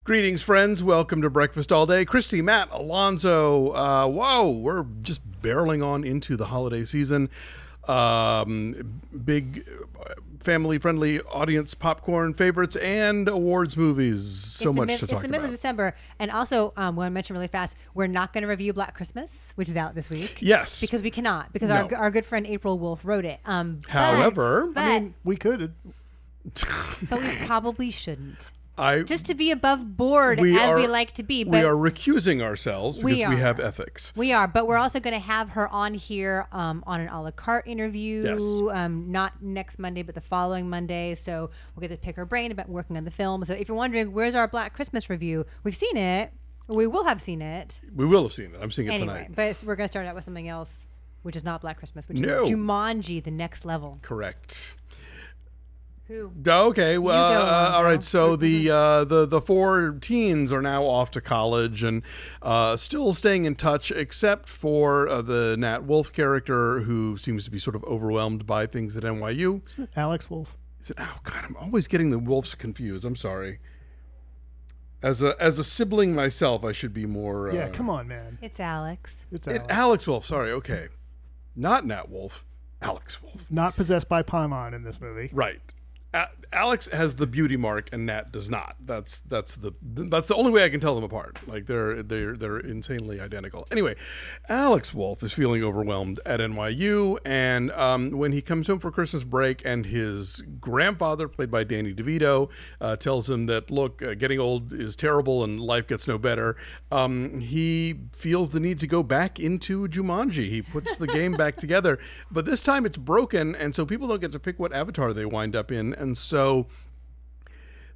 Greetings, friends. Welcome to Breakfast All Day. Christy, Matt, Alonzo. Whoa, we're just barreling on into the holiday season. Big family-friendly audience popcorn favorites and awards movies. So much to talk about. It's the middle of December. And also, I want to mention really fast, we're not going to review Black Christmas, which is out this week. Yes. Because we cannot. Because our good friend April Wolf wrote it. However, I mean, we could. But we probably shouldn't. Just to be above board we like to be. But we are recusing ourselves because we have ethics. We are, but we're also going to have her on here on an a la carte interview. Yes. Not next Monday, but the following Monday. So we'll get to pick her brain about working on the film. So if you're wondering, where's our Black Christmas review? We've seen it. We will have seen it. We will have seen it. I'm seeing it anyway, tonight. But we're going to start out with something else, which is not Black Christmas, which is Jumanji, the next level. Correct. Who? Okay, well, all right. So the four teens are now off to college and still staying in touch, except for the Nat Wolff character, who seems to be sort of overwhelmed by things at NYU. Isn't it Alex Wolff? Oh God, I'm always getting the Wolffs confused. I'm sorry. As a sibling myself, I should be more. Yeah, come on, man. It's Alex. Alex Wolff. Sorry. Okay, not Nat Wolff. Alex Wolff. Not possessed by Paimon in this movie. Right. Alex has the beauty mark and Nat does not. That's the only way I can tell them apart. Like they're insanely identical. Anyway, Alex Wolff is feeling overwhelmed at NYU, and when he comes home for Christmas break, and his grandfather, played by Danny DeVito, tells him that look, getting old is terrible and life gets no better. He feels the need to go back into Jumanji. He puts the game back together, but this time it's broken, and so people don't get to pick what avatar they wind up in. And so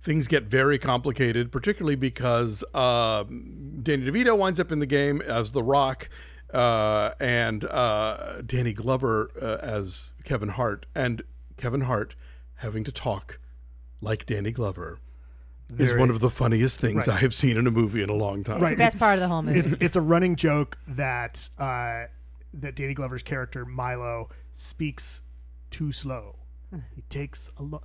things get very complicated, particularly because Danny DeVito winds up in the game as The Rock, and Danny Glover as Kevin Hart. And Kevin Hart having to talk like Danny Glover is one of the funniest things I have seen in a movie in a long time. It's the best part of the whole movie. It's a running joke that Danny Glover's character, Milo, speaks too slow. He takes a lot.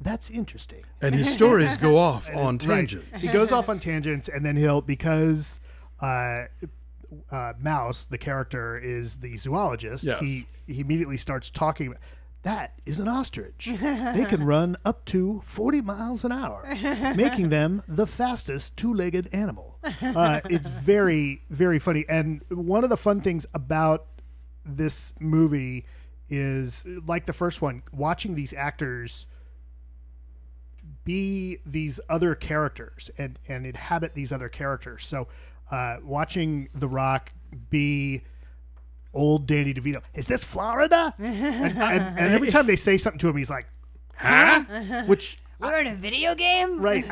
That's interesting. And his stories go off on tangents. Right. He goes off on tangents, and then because Mouse, the character, is the zoologist, yes. he immediately starts talking about, that is an ostrich. They can run up to 40 miles an hour, making them the fastest two-legged animal. It's very, very funny. And one of the fun things about this movie is, like the first one, watching these actors be these other characters and inhabit these other characters. So watching The Rock be old Danny DeVito, is this Florida? and every time they say something to him, he's like, huh? Which we're in a video game? Right.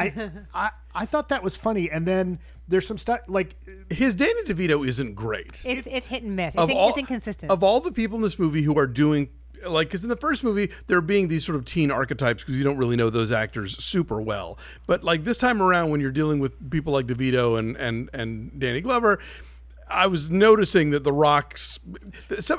I thought that was funny. And then there's some stuff like his Danny DeVito isn't great. It's hit and miss. It's inconsistent. Of all the people in this movie who are doing, like, because in the first movie they're being these sort of teen archetypes because you don't really know those actors super well. But like this time around, when you're dealing with people like DeVito and Danny Glover, I was noticing that The Rock's.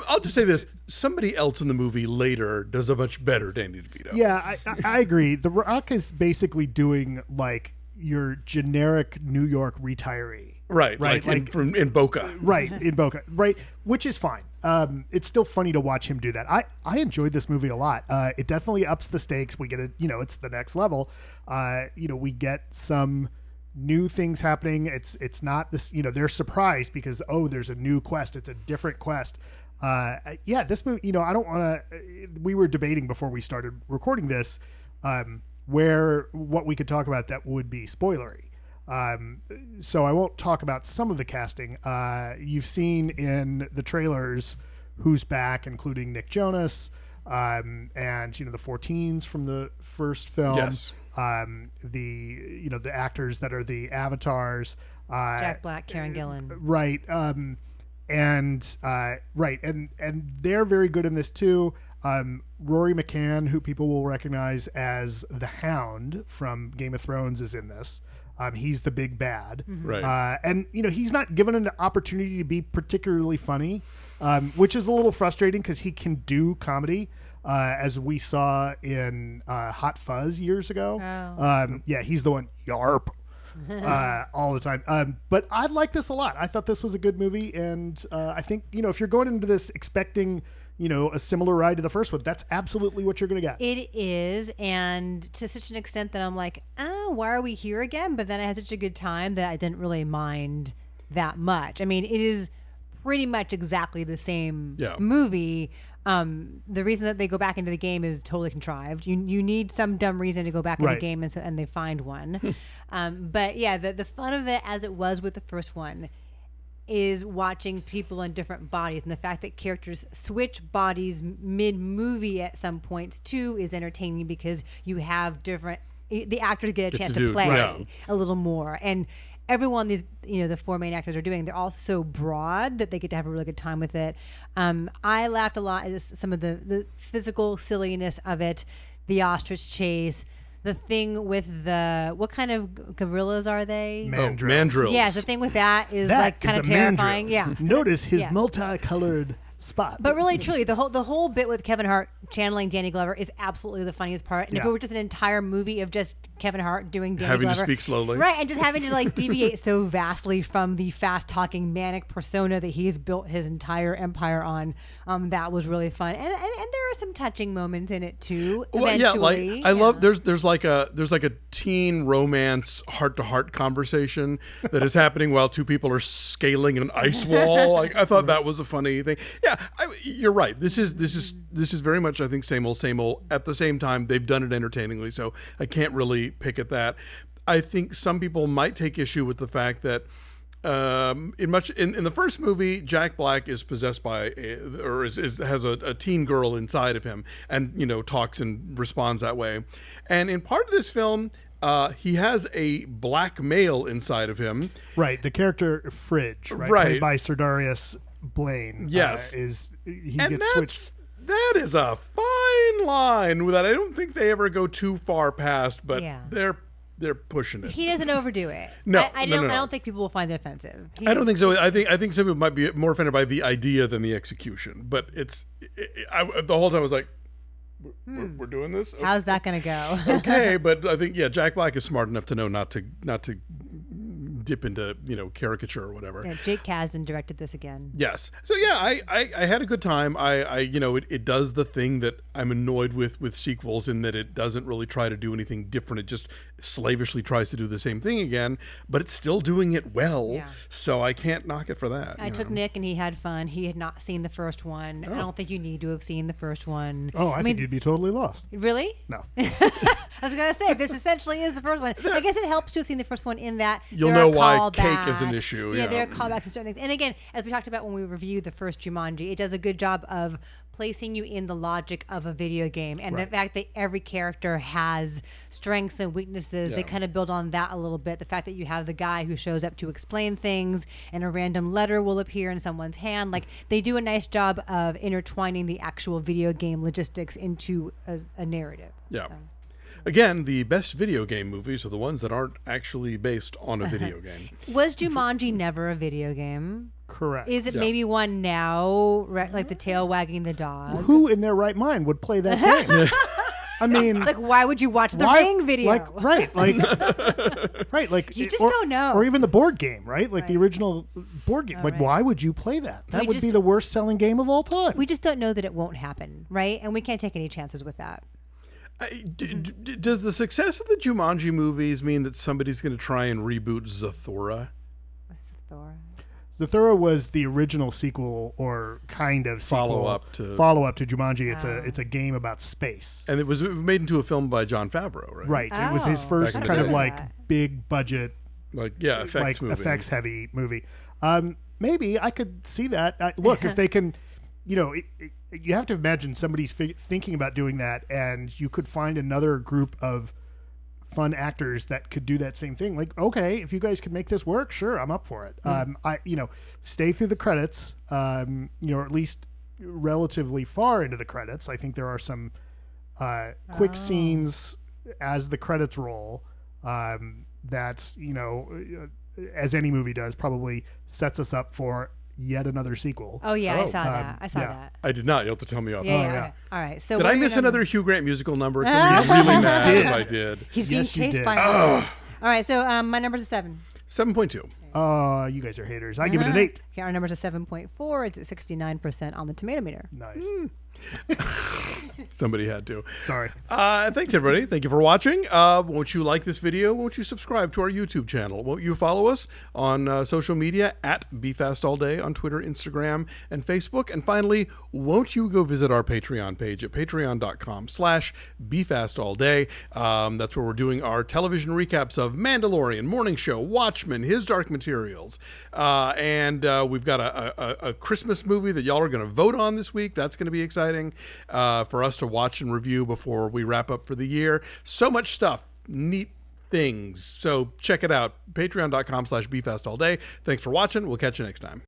I'll just say this: somebody else in the movie later does a much better Danny DeVito. Yeah, I agree. The Rock is basically doing like your generic New York retiree. Right, like in Boca. Right, in Boca. Right, which is fine. It's still funny to watch him do that. I enjoyed this movie a lot. It definitely ups the stakes. We get it's the next level. We get some new things happening. It's not this, they're surprised because, there's a new quest. It's a different quest. This movie, I don't want to, we were debating before we started recording this, what we could talk about that would be spoilery. So I won't talk about some of the casting. You've seen in the trailers who's back, including Nick Jonas, and the 14s from the first film. Yes. The actors that are the avatars. Jack Black, Karen Gillan. Right. And they're very good in this too. Rory McCann, who people will recognize as the Hound from Game of Thrones, is in this. He's the big bad. Right. And he's not given an opportunity to be particularly funny, which is a little frustrating because he can do comedy, as we saw in Hot Fuzz years ago. Oh. He's the one, yarp. all the time. But I like this a lot. I thought this was a good movie, and I think if you're going into this expecting a similar ride to the first one, that's absolutely what you're going to get. It is, and to such an extent that I'm like, why are we here again? But then I had such a good time that I didn't really mind that much. I mean, it is pretty much exactly the same movie. The reason that they go back into the game is totally contrived. You need some dumb reason to go back in the game, and they find one. But yeah, the fun of it, as it was with the first one, is watching people in different bodies, and the fact that characters switch bodies mid-movie at some points too is entertaining, because you have the actors get a chance to play a little more, and everyone the four main actors are doing, they're all so broad that they get to have a really good time with it. I laughed a lot at just some of the physical silliness of it, the ostrich chase, the thing with what kind of gorillas are they? Mandrills. Yes, the thing with that is like kind of terrifying. Mandrill. Yeah. Notice his multicolored spot. But really, truly, the whole bit with Kevin Hart channeling Danny Glover is absolutely the funniest part. And if it were just an entire movie of just Kevin Hart doing Danny Glover, having to speak slowly, right, and just having to like deviate so vastly from the fast-talking manic persona that he's built his entire empire on, that was really fun. And there are some touching moments in it too. Well, yeah, like I love there's like a teen romance heart-to-heart conversation that is happening while two people are scaling an ice wall. Like I thought that was a funny thing. Yeah, you're right. This is very much, I think, same old, same old. At the same time, they've done it entertainingly, so I can't really pick at that. I think some people might take issue with the fact that in the first movie, Jack Black is possessed by has a teen girl inside of him, and talks and responds that way. And in part of this film, he has a black male inside of him. Right, the character Fridge, right, played by Sir Darius Blaine. Yes, he gets switched. That is a fine line that I don't think they ever go too far past, but they're pushing it. He doesn't overdo it. No, I don't think people will find it offensive. I don't think so. I think some people might be more offended by the idea than the execution. But the whole time I was like, we're doing this. How's that going to go? Okay, but I think Jack Black is smart enough to know not to dip into caricature or whatever. Yeah, Jake Kasdan directed this again. Yes. So I had a good time. It does the thing that I'm annoyed with sequels, in that it doesn't really try to do anything different. It just slavishly tries to do the same thing again, but it's still doing it well. Yeah. So I can't knock it for that. I took Nick and he had fun. He had not seen the first one. I don't think you need to have seen the first one. Oh, I think you'd be totally lost. Really? No. I was going to say, this essentially is the first one. I guess it helps to have seen the first one in that you'll know why cake is an issue. Yeah, there are callbacks to certain things. And again, as we talked about when we reviewed the first Jumanji, it does a good job of placing you in the logic of a video game, and the fact that every character has strengths and weaknesses, they kind of build on that a little bit. The fact that you have the guy who shows up to explain things, and a random letter will appear in someone's hand. Like, they do a nice job of intertwining the actual video game logistics into a narrative. Yeah. So. Again, the best video game movies are the ones that aren't actually based on a video game. Was Jumanji never a video game? Correct. Is it maybe one now, like the tail wagging the dog? Who in their right mind would play that game? I mean, like, why would you watch the Ring video? Right, you just don't know. Or even the board game, right? Like the original board game. Why would you play that? That would be the worst selling game of all time. We just don't know that it won't happen, right? And we can't take any chances with that. Does the success of the Jumanji movies mean that somebody's going to try and reboot Zathura? What's Zathura? Zathura was the original sequel, or kind of sequel, follow up to Jumanji. It's a game about space, and it was made into a film by Jon Favreau, right? Right. It was his first kind of like big budget, effects heavy movie. Maybe I could see that. Look, if they can, you have to imagine somebody's thinking about doing that, and you could find another group of fun actors that could do that same thing. Like, okay, if you guys can make this work, sure, I'm up for it. Stay through the credits, or at least relatively far into the credits. I think there are some quick scenes as the credits roll that, as any movie does, probably sets us up for yet another sequel. Oh yeah, I saw that. I did not. You'll have to tell me off. Yeah. All right. So did I miss another Hugh Grant musical number? It's gonna be really mad if I did. He's being chased by ostriches. All right, so my number's a 7. 7.2. You guys are haters. I give it an 8. Okay, our number's a 7.4. It's at 69% on the tomato meter. Nice. Somebody had to. Sorry. Thanks, everybody. Thank you for watching. Won't you like this video? Won't you subscribe to our YouTube channel? Won't you follow us on social media at BeFastAllDay on Twitter, Instagram, and Facebook? And finally, won't you go visit our Patreon page at patreon.com/BeFastAllDay. That's where we're doing our television recaps of Mandalorian, Morning Show, Watchmen, His Dark Materials. And we've got a Christmas movie that y'all are going to vote on this week. That's going to be exciting for us to watch and review before we wrap up for the year. So much stuff, neat things. So check it out, patreon.com/BeFastAllDay. Thanks for watching. We'll catch you next time.